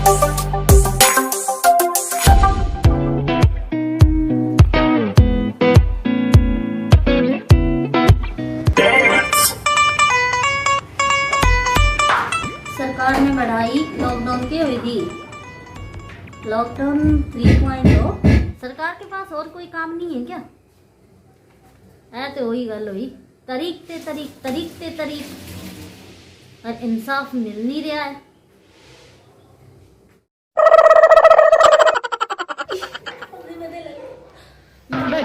सरकार ने बढ़ाई लॉकडाउन की अवधि। लॉकडाउन 3.0। सरकार के पास और कोई काम नहीं है क्या? ऐ तो वही गल हुई, तरीक ते तरीक और इंसाफ मिल नहीं रहा है।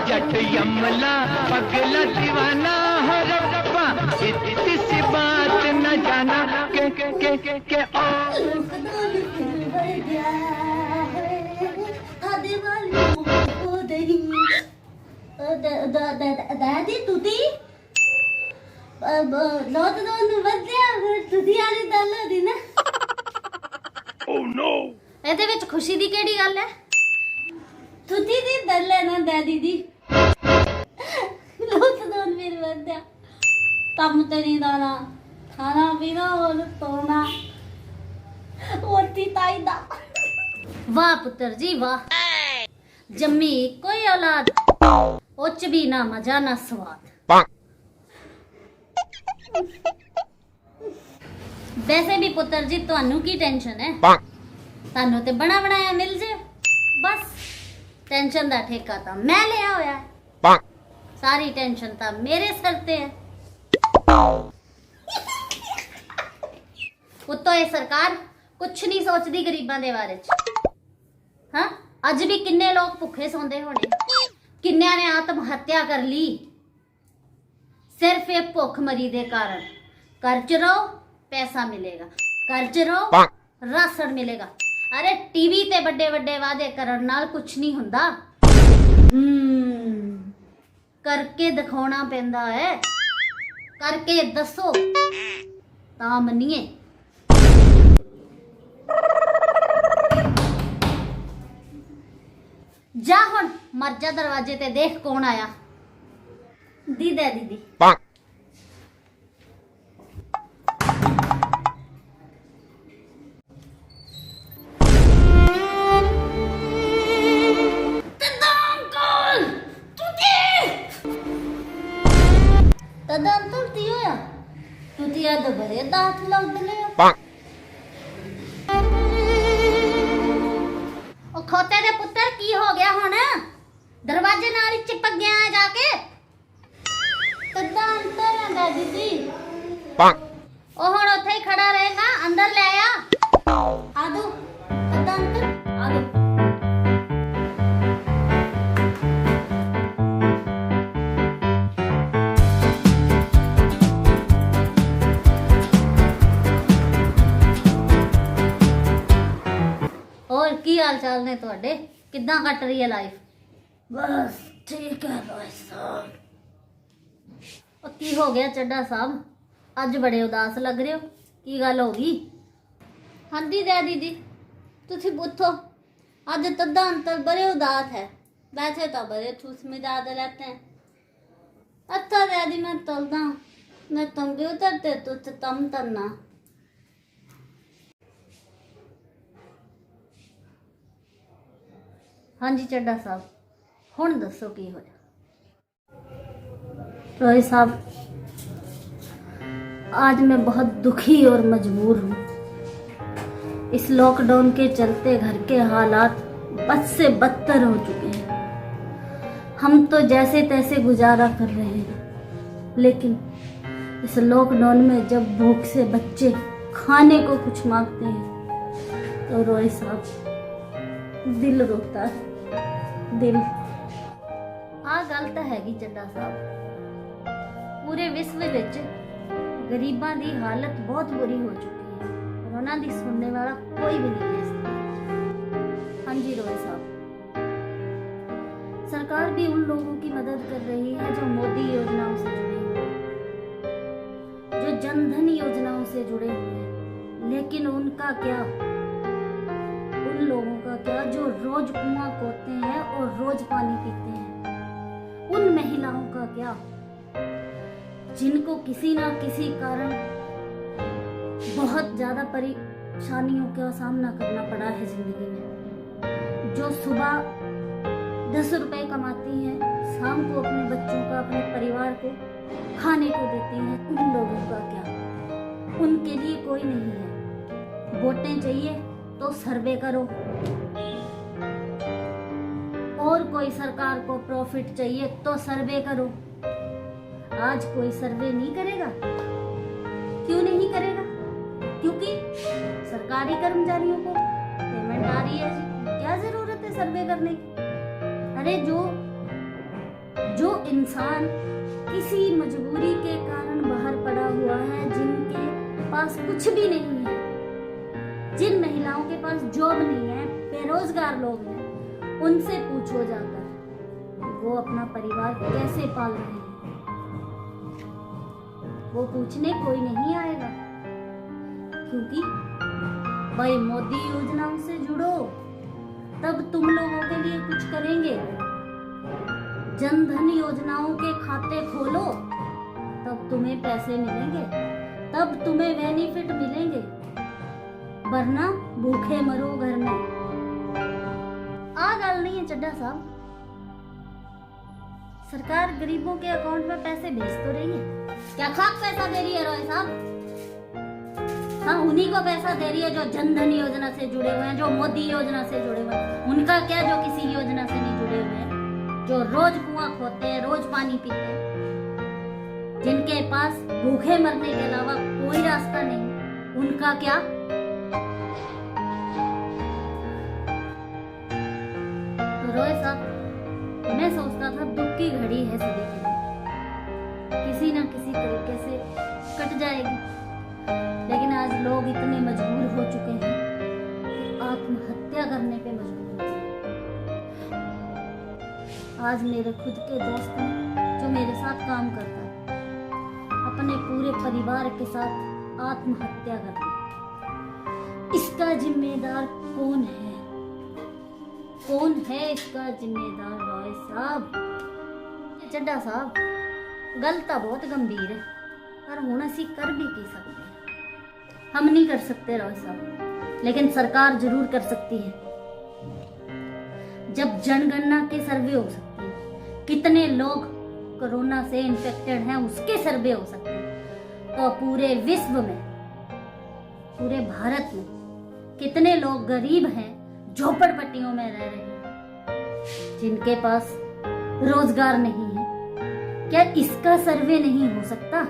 जट यमला पगला दीवाना हो रब्बा, इतनी सी बात न जाना के दादी तुती लॉकडाउन ਵਧਿਆ ਤੁਸੀਂ ਵਾਲੀ ਗੱਲ ਹੋਦੀ ਨਾ। ਓ ਨੋ, ਇਹਦੇ ਵਿੱਚ ਖੁਸ਼ੀ ਦੀ ਕਿਹੜੀ ਗੱਲ ਹੈ? ਤੁਸੀਂ ਦੀ ਦਲ ਹੈ ਨਾ ਦਾਦੀ ਦੀ। ਲੌਕਡਾउन ਫਿਰ ਵਧਿਆ, ਕੰਮ ਤੇ ਨਹੀਂ ਜਾਣਾ, ਖਾਣਾ ਪੀਣਾ और सोना होती ताई दा। वाह पुत्र जी वाह, जम्मी कोई औलाद उच्च भी ना मजा ना स्वाद। वैसे भी पुत्र जी ਤੁਹਾਨੂੰ की टेंशन है? ਤੁਹਾਨੂੰ ਤੇ ਬਣਾ ਬਣਾਇਆ ਮਿਲ ਜੇ बस। टेंशन ਦਾ ਠੇਕਾ ਤਾਂ ਮੈਂ ਲਿਆ ਹੋਇਆ ਹੈ, ਸਾਰੀ टेंशन ਤਾਂ ਮੇਰੇ ਸਿਰ ਤੇ ਹੈ। ਉੱਤੋਂ ਇਹ ਸਰਕਾਰ ਕੁਛ ਨਹੀਂ ਸੋਚਦੀ ਗਰੀਬਾਂ ਦੇ ਬਾਰੇ ਚ। ਹਾਂ, ਅੱਜ ਵੀ ਕਿੰਨੇ ਲੋਕ ਭੁੱਖੇ ਸੌਂਦੇ ਹੋਣੇ, ਕਿੰਨਿਆਂ ਨੇ ਆਤਮ ਹੱਤਿਆ ਕਰ ਲਈ सिर्फ ये भुखमरी दे कारण। कर्ज रहो पैसा मिलेगा, कर्ज रहो राशन मिलेगा। अरे टीवी ते बड़े बड़े वादे करन नाल कुछ नहीं हुंदा, करके दिखाना पैंदा है। करके दसो तां मन्निए। जा हुण मर जा, दरवाजे ते देख कौन आया। दीदी दीदी बड़े दांत लगदे खोते दे पुत्र की हो गया हुण? दरवाजे नाल ही चिपक गया है जाके। अंतर है दादी जी, ओ हुण उत्थे ही खड़ा रहेगा, अंदर ले आ दो। अंतर आ दो। और की हाल चाल ने तुहाडे? किद्दां कट रही है लाइफ? बस ठीक है भाई साहब। की हो गया चड्डा साहब, अज बड़े उदास लग रहे हो, की गल हो गई? हाँ जी डैडी जी तुसी पूछो, अज तद्दा अंतर बड़े उदास है। वैसे तो बड़े ठूस मिजाज रहते हैं। अच्छा डैडी मैं चलता हूँ, मैं कंप्यूटर ते तुझ तम करना। हाँ जी चड्डा साहब हुण दसो की होया? रोहित साहब आज मैं बहुत दुखी और मजबूर हूँ। इस लॉकडाउन के चलते घर के हालात बद से बदतर हो चुके हैं। हम तो जैसे तैसे गुजारा कर रहे हैं, लेकिन इस लॉकडाउन में जब भूख से बच्चे खाने को कुछ मांगते हैं तो रोहित साहब दिल रोता है, दिल। आ गल तो हैगी चड्डा साहब, पूरे विश्व विच गरीबां दी हालत बहुत बुरी हो चुकी है और उन्हां दी सुनने वाला कोई भी नहीं है। हाँ जी रोहित साहब, सरकार भी उन लोगों की मदद कर रही है जो मोदी योजनाओं से जुड़े हुए हैं, जो जनधन योजनाओं से जुड़े हुए हैं। लेकिन उनका क्या, उन लोगों का क्या जो रोज कुआं खोदते हैं और रोज पानी पीते हैं? उन महिलाओं का क्या जिनको किसी ना किसी कारण बहुत ज्यादा परेशानियों का सामना करना पड़ा है जिंदगी में। जो सुबह 10 रुपए कमाती हैं, शाम को अपने बच्चों का, अपने परिवार को खाने को देती हैं, उन लोगों का क्या? उनके लिए कोई नहीं है। वोटें चाहिए तो सर्वे करो, और कोई सरकार को प्रॉफिट चाहिए तो सर्वे करो। आज कोई सर्वे नहीं करेगा। क्यों नहीं करेगा? क्योंकि सरकारी कर्मचारियों को पेमेंट आ रही है जी, क्या जरूरत है सर्वे करने की? अरे जो इंसान किसी मजबूरी के कारण बाहर पड़ा हुआ है, जिनके पास कुछ भी नहीं है, जिन महिलाओं के पास जॉब नहीं है, बेरोजगार लोग हैं, उनसे पूछो जाकर वो अपना परिवार कैसे पाल रहे हैं। वो पूछने कोई नहीं आएगा, क्योंकि भाई मोदी योजनाओं से जुड़ो तब तुम लोगों के लिए कुछ करेंगे। जन धन योजनाओं के खाते खोलो तब तुम्हें पैसे मिलेंगे, तब तुम्हें बेनिफिट मिलेंगे, वरना भूखे मरो घर में। गल नहीं है चड्डा साहब, सरकार गरीबों के अकाउंट में पैसे भेज तो रही है, क्या खाक पैसा दे रही है रॉय साहब? हाँ, उन्हीं को पैसा दे रही है जो जन धन योजना से जुड़े हुए हैं, जो मोदी योजना से जुड़े हुए हैं। उनका क्या जो किसी योजना से नहीं जुड़े हुए हैं, जो रोज कुआं खोदते हैं, रोज पानी पीते हैं, जिनके पास भूखे मरने के अलावा कोई रास्ता नहीं, उनका क्या? तो रॉय साहब, मैं सोचता था दुख की घड़ी है सभी के लिए, किसी न किसी तरीके से कट जाएगी, लेकिन आज लोग इतने मजबूर हो चुके हैं कि आत्महत्या करने पे मजबूर हो चुके हैं। आज मेरे खुद के दोस्त हैं जो मेरे साथ काम करता है, अपने पूरे परिवार के साथ आत्महत्या कर ली। इसका जिम्मेदार कौन है? कौन है इसका जिम्मेदार रॉय साहब? चड्डा साहब, गल तो बहुत गंभीर है, पर हुण असीं कर भी की सकते हैं? हम नहीं कर सकते रॉय साहब, लेकिन सरकार जरूर कर सकती है। जब जनगणना के सर्वे हो सकते हैं, कितने लोग कोरोना से इन्फेक्टेड हैं उसके सर्वे हो सकते हैं, तो पूरे विश्व में, पूरे भारत में कितने लोग गरीब हैं, झोपड़पट्टियों में रह रहे हैं, जिनके पास रोजगार नहीं है, क्या इसका सर्वे नहीं हो सकता?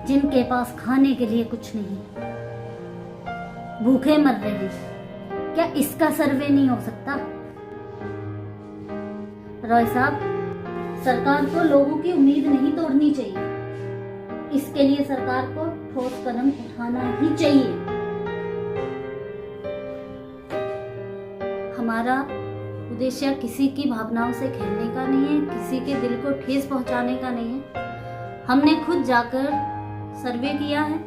जिनके पास खाने के लिए कुछ नहीं, भूखे मर रहे हैं, क्या इसका सर्वे नहीं हो सकता? रॉय साहब, सरकार को लोगों की उम्मीद नहीं तोड़नी चाहिए, इसके लिए सरकार को ठोस कदम उठाना ही चाहिए। हमारा उद्देश्य किसी की भावनाओं से खेलने का नहीं है, किसी के दिल को ठेस पहुंचाने का नहीं है। हमने खुद जाकर सर्वे किया है,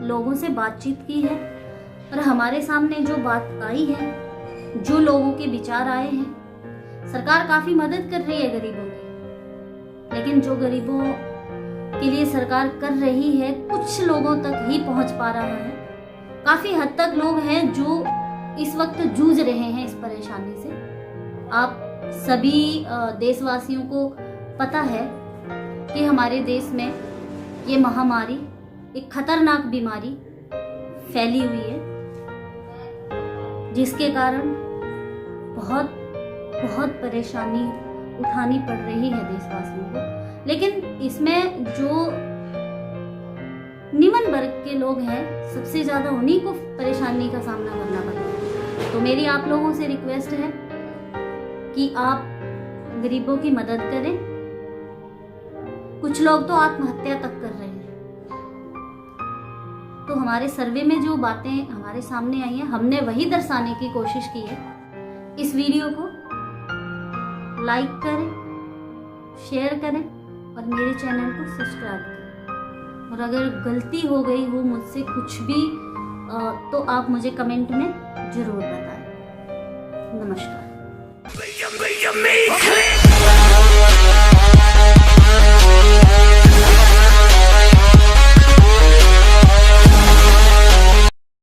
लोगों से बातचीत की है, और हमारे सामने जो बात आई है, जो लोगों के विचार आए हैं, सरकार काफी मदद कर रही है गरीबों की, लेकिन जो गरीबों के लिए सरकार कर रही है कुछ लोगों तक ही पहुंच पा रहा है। काफी हद तक लोग हैं जो इस वक्त जूझ रहे हैं इस परेशानी से। आप सभी देशवासियों को पता है कि हमारे देश में ये महामारी, एक खतरनाक बीमारी फैली हुई है, जिसके कारण बहुत बहुत परेशानी उठानी पड़ रही है देशवासियों को। लेकिन इसमें जो निम्न वर्ग के लोग हैं, सबसे ज्यादा उन्हीं को परेशानी का सामना करना पड़ता है। तो मेरी आप लोगों से रिक्वेस्ट है कि आप गरीबों की मदद करें। कुछ लोग तो आत्महत्या तक कर रहे हैं। तो हमारे सर्वे में जो बातें हमारे सामने आई हैं, हमने वही दर्शाने की कोशिश की है। इस वीडियो को लाइक करें, शेयर करें और मेरे चैनल को सब्सक्राइब करें। और अगर गलती हो गई हो मुझसे कुछ भी तो आप मुझे कमेंट में जरूर बताएं। नमस्कार।